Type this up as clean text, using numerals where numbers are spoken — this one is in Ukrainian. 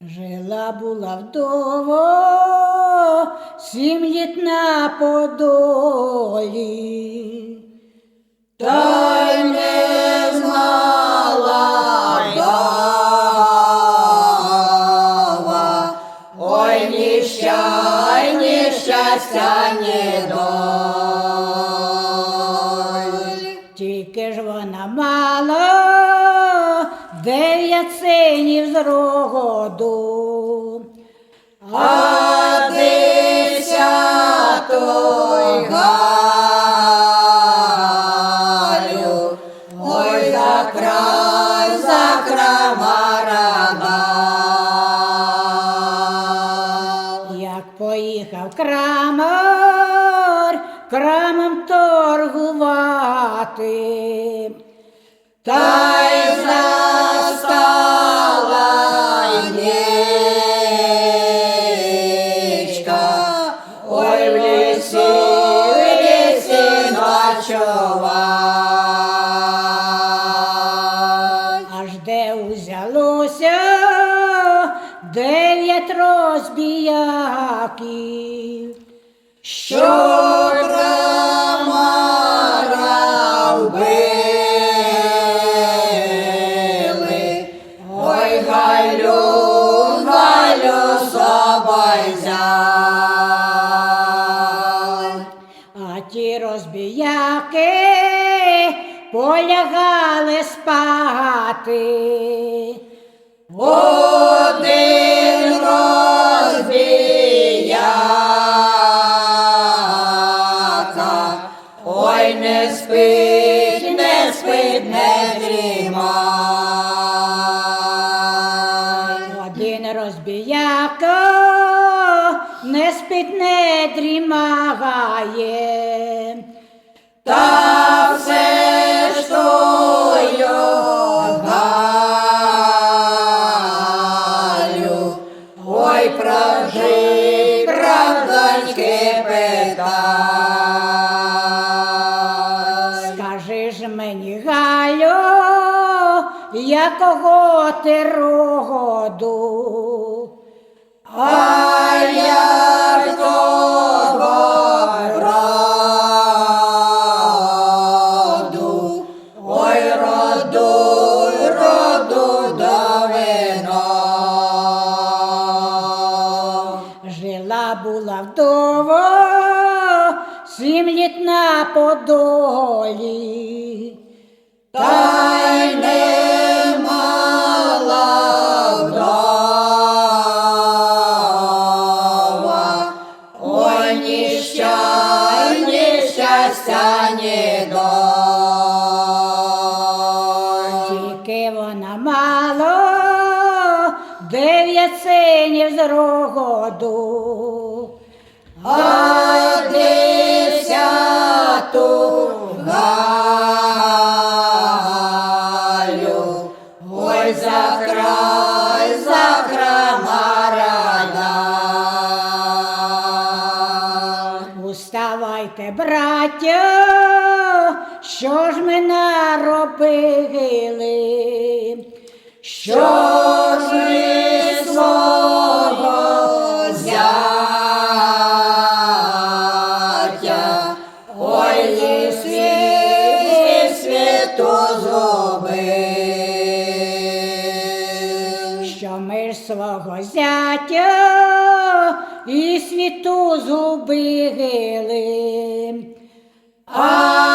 Жила була вдова 7 літ на Подолі, та й не знала вдова, ой, ні щастя, ні долі. Тільки ж вона мала 9 синів з роду, а 10-й Галю, ой, за Крамара. Як поїхав Крамом торгувати, та й застала нічка, ой, в лісі ночувать. Аж де узялося 9 розбіяків, що Крамара вбили, ой, Галю собою взяли. А ті розбіяки полягали спати. Один розбіяка, ой, не спить, не дрімай. Один розбіяка не спить, не дрімає, та все ж тою Галю, ой, правдоньки питай. Скажи ж мені, Галю, якого ти роду? А як того роду, ой, роду давно. Жила була вдова 7 літ на Подолі, та й не мала вдова, ой, ні щастя, ні долі. Тільки вона мала 9 синів з роду, а 10-ту Галю, ой, за Крамара. Уставайте, браття, що ж ми наробили, що ж ми свого зятя, ой, зі світу згубили. Що ми ж свого зятя і світу згубили, а